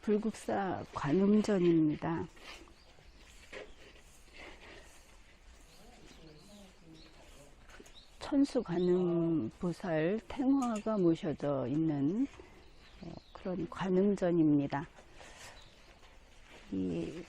불국사 관음전입니다. 천수관음보살 탱화가 모셔져 있는 그런 관음전입니다. 이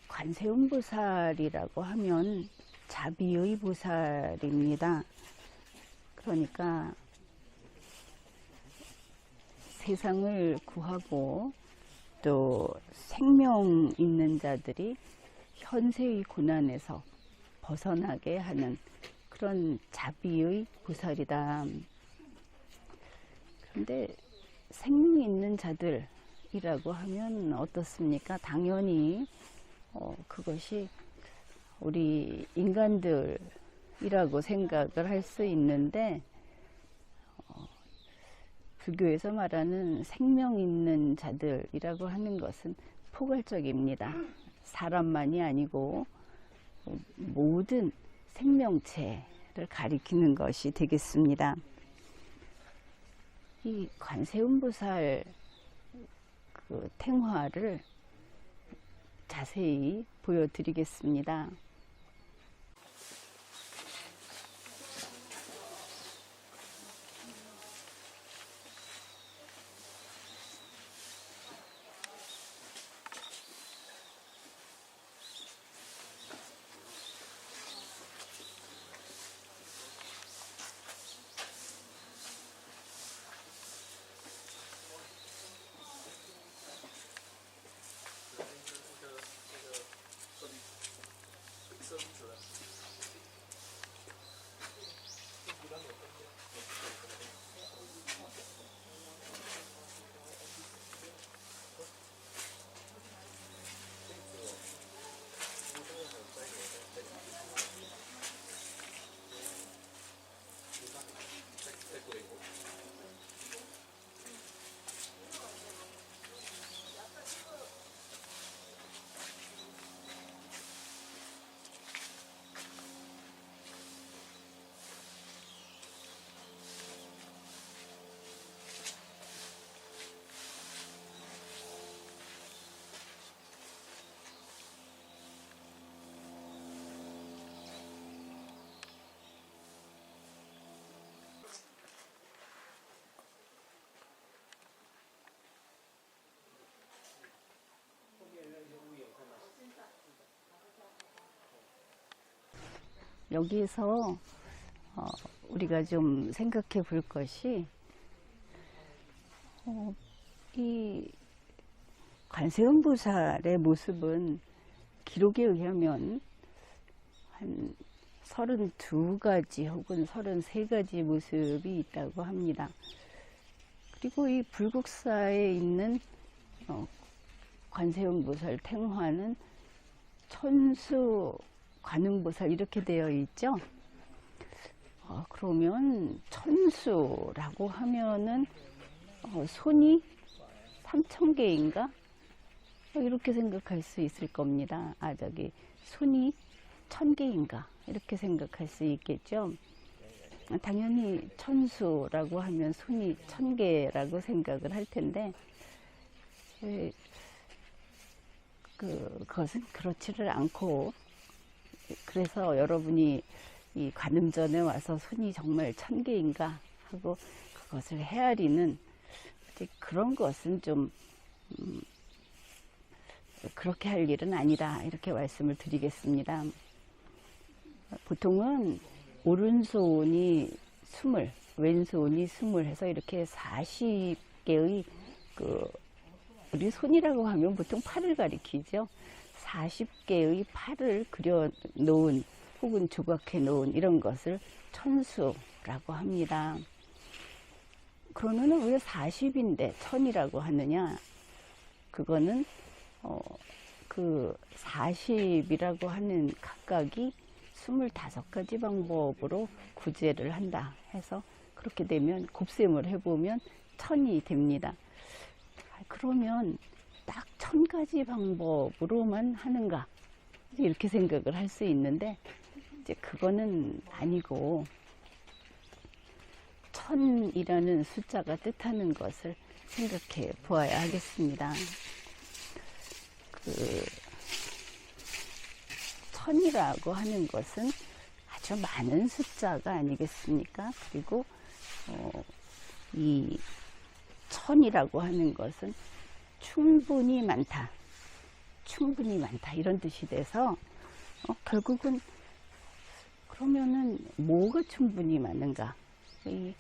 관세음보살이라고 하면 자비의 보살입니다. 그러니까 세상을 구하고 또 생명 있는 자들이 현세의 고난에서 벗어나게 하는 그런 자비의 보살이다. 그런데 생명 있는 자들이라고 하면 어떻습니까? 당연히 그것이 우리 인간들이라고 생각을 할 수 있는데, 불교에서 말하는 생명 있는 자들이라고 하는 것은 포괄적입니다. 사람만이 아니고 모든 생명체를 가리키는 것이 되겠습니다. 이 관세음보살 탱화를 자세히 보여드리겠습니다. 여기서 우리가 좀 생각해 볼 것이, 이 관세음보살의 모습은 기록에 의하면 한 32가지 혹은 33가지 모습이 있다고 합니다. 그리고 이 불국사에 있는 관세음보살 탱화는 천수 관음보살 이렇게 되어 있죠. 그러면 천수라고 하면은 손이 3000개인가? 이렇게 생각할 수 있을 겁니다. 손이 1000개인가? 이렇게 생각할 수 있겠죠. 당연히 천수라고 하면 손이 1000개라고 생각을 할 텐데, 그것은 그렇지를 않고, 그래서 여러분이 이 관음전에 와서 손이 정말 1000개인가 하고 그것을 헤아리는 그런 것은 좀 그렇게 할 일은 아니다, 이렇게 말씀을 드리겠습니다. 보통은 오른손이 20, 왼손이 20 해서 이렇게 40개의 우리 손이라고 하면 보통 팔을 가리키죠. 40개의 팔을 그려 놓은 혹은 조각해 놓은 이런 것을 천수라고 합니다. 그러면 왜 40인데 천이라고 하느냐? 그거는 그 40이라고 하는 각각이 25가지 방법으로 구제를 한다 해서, 그렇게 되면 곱셈을 해보면 1000이 됩니다. 그러면 딱 1000가지 방법으로만 하는가, 이렇게 생각을 할 수 있는데, 이제 그거는 아니고, 1000이라는 숫자가 뜻하는 것을 생각해 보아야 하겠습니다. 천이라고 하는 것은 아주 많은 숫자가 아니겠습니까? 그리고 이 천이라고 하는 것은 충분히 많다, 충분히 많다 이런 뜻이 돼서 결국은 그러면은 뭐가 충분히 많은가? 이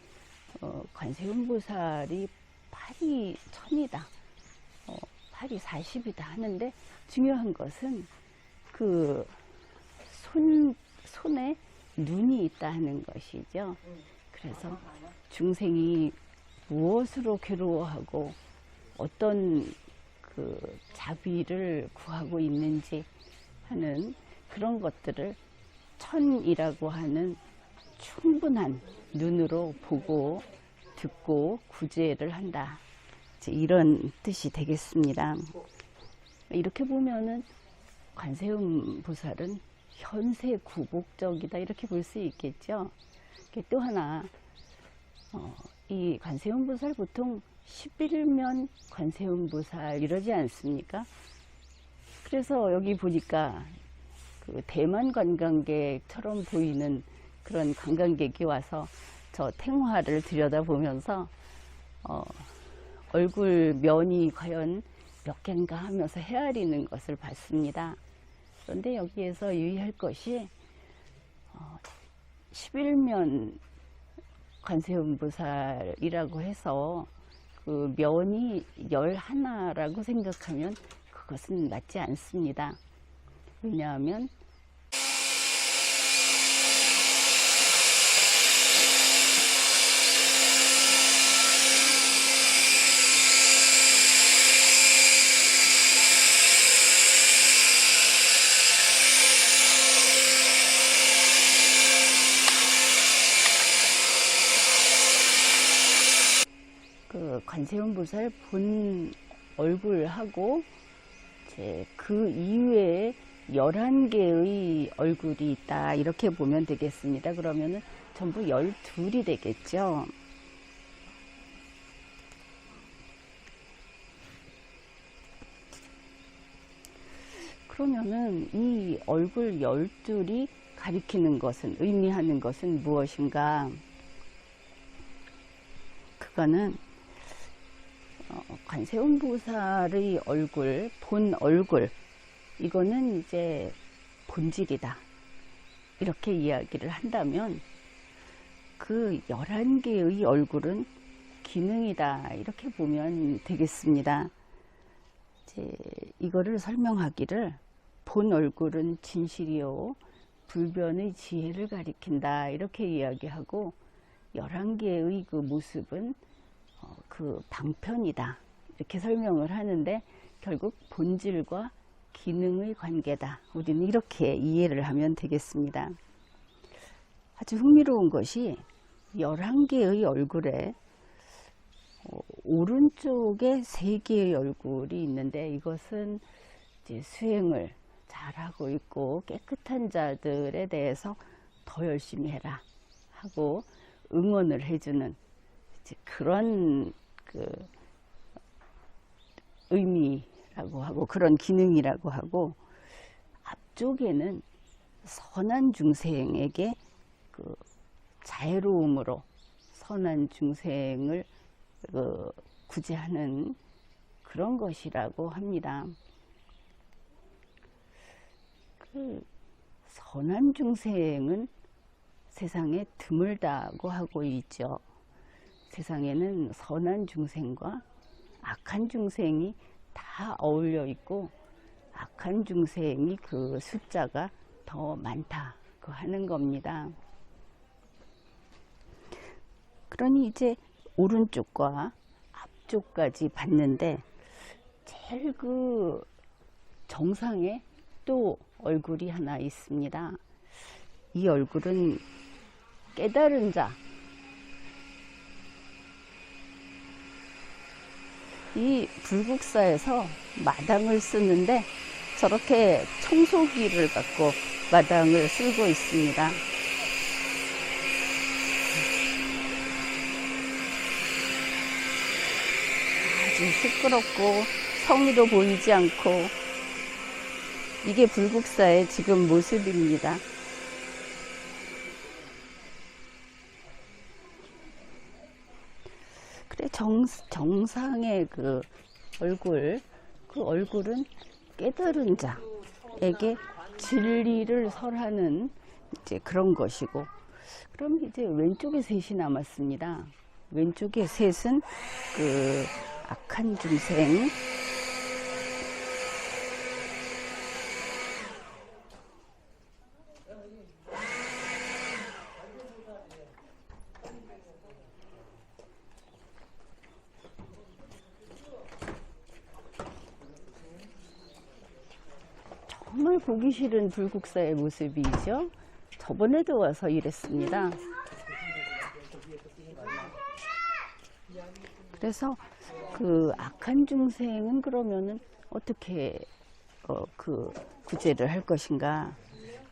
관세음보살이 팔이 천이다, 팔이 40이다 하는데 중요한 것은 그 손에 눈이 있다 하는 것이죠. 그래서 중생이 무엇으로 괴로워하고 어떤 그 자비를 구하고 있는지 하는 그런 것들을 천이라고 하는 충분한 눈으로 보고 듣고 구제를 한다, 이런 뜻이 되겠습니다. 이렇게 보면은 관세음 보살은 현세 구복적이다 이렇게 볼 수 있겠죠. 또 하나 이 관세음 보살 보통 11면 관세음 보살 이러지 않습니까? 그래서 여기 보니까 그 대만 관광객처럼 보이는 그런 관광객이 와서 저 탱화를 들여다보면서 얼굴 면이 과연 몇 개인가 하면서 헤아리는 것을 봤습니다. 그런데 여기에서 유의할 것이 11면 관세음보살이라고 해서 그 면이 11라고 생각하면 그것은 맞지 않습니다. 왜냐하면 그 관세음보살 본 얼굴하고 이제 그 이외에 11개의 얼굴이 있다 이렇게 보면 되겠습니다. 그러면은 전부 12이 되겠죠. 그러면은 이 얼굴 12이 가리키는 것은, 의미하는 것은 무엇인가? 그거는 관세음보살의 얼굴, 본 얼굴, 이거는 이제 본질이다 이렇게 이야기를 한다면 그 11개의 얼굴은 기능이다 이렇게 보면 되겠습니다. 이제 이거를 설명하기를 본 얼굴은 진실이요 불변의 지혜를 가리킨다 이렇게 이야기하고 11개의 그 모습은 그 방편이다 이렇게 설명을 하는데 결국 본질과 기능의 관계다. 우리는 이렇게 이해를 하면 되겠습니다. 아주 흥미로운 것이 11개의 얼굴에 오른쪽에 3개의 얼굴이 있는데 이것은 이제 수행을 잘하고 있고 깨끗한 자들에 대해서 더 열심히 해라 하고 응원을 해주는 이제 그런 그 의미라고 하고 그런 기능이라고 하고, 앞쪽에는 선한 중생에게 그 자애로움으로 선한 중생을 구제하는 그런 것이라고 합니다. 그 선한 중생은 세상에 드물다고 하고 있죠. 세상에는 선한 중생과 악한 중생이 다 어울려 있고 악한 중생이 그 숫자가 더 많다고 하는 겁니다. 그러니 이제 오른쪽과 앞쪽까지 봤는데 제일 그 정상에 또 얼굴이 하나 있습니다. 이 얼굴은 깨달은 자, 이 불국사에서 마당을 쓰는데 저렇게 청소기를 갖고 마당을 쓸고 있습니다. 아주 시끄럽고 성의도 보이지 않고 이게 불국사의 지금 모습입니다. 그래 정상의 그 얼굴은 깨달은 자에게 진리를 설하는 이제 그런 것이고, 그럼 이제 왼쪽에 셋이 남았습니다. 왼쪽에 셋은 그 악한 중생, 정말 보기 싫은 불국사의 모습이죠. 저번에도 와서 이랬습니다. 그래서 그 악한 중생은 그러면은 어떻게 그 구제를 할 것인가?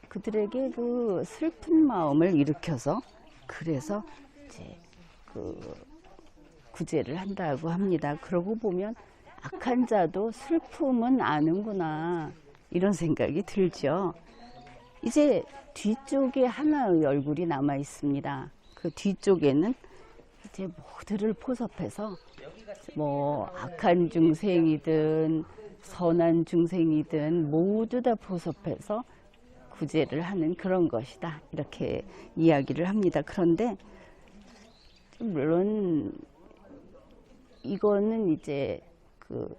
그들에게 그 슬픈 마음을 일으켜서 그래서 이제 그 구제를 한다고 합니다. 그러고 보면 악한 자도 슬픔은 아는구나, 이런 생각이 들죠. 이제 뒤쪽에 하나의 얼굴이 남아 있습니다. 그 뒤쪽에는 이제 모두를 포섭해서 뭐 악한 중생이든 선한 중생이든 모두 다 포섭해서 구제를 하는 그런 것이다, 이렇게 이야기를 합니다. 그런데 물론 이거는 이제 그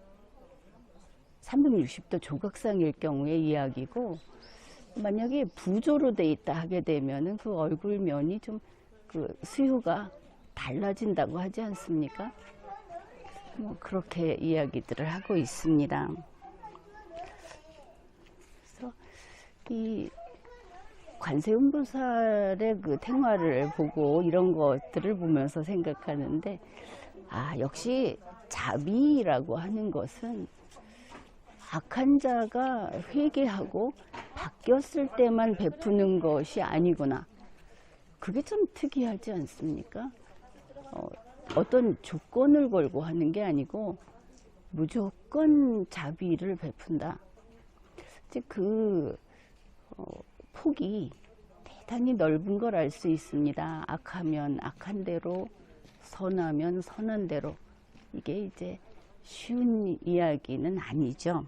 360도 조각상일 경우의 이야기고, 만약에 부조로 돼 있다 하게 되면은 그 얼굴면이 좀 그 수요가 달라진다고 하지 않습니까? 뭐 그렇게 이야기들을 하고 있습니다. 그래서 이 관세음보살의 그 생활을 보고 이런 것들을 보면서 생각하는데, 역시 자비라고 하는 것은 악한 자가 회개하고 바뀌었을 때만 베푸는 것이 아니구나. 그게 좀 특이하지 않습니까? 어떤 조건을 걸고 하는 게 아니고 무조건 자비를 베푼다. 이제 그 폭이 대단히 넓은 걸 알 수 있습니다. 악하면 악한 대로, 선하면 선한 대로. 이게 이제 쉬운 이야기는 아니죠.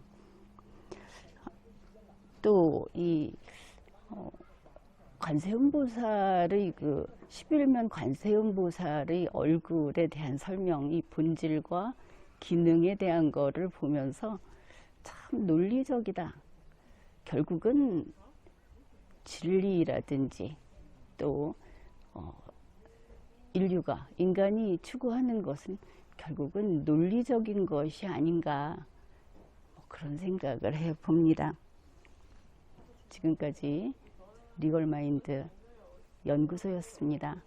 또 이 관세음보살의 그 11면 관세음보살의 얼굴에 대한 설명, 이 본질과 기능에 대한 거를 보면서 참 논리적이다. 결국은 진리라든지 또 인간이 추구하는 것은 결국은 논리적인 것이 아닌가, 그런 생각을 해봅니다. 지금까지 리걸마인드 연구소였습니다.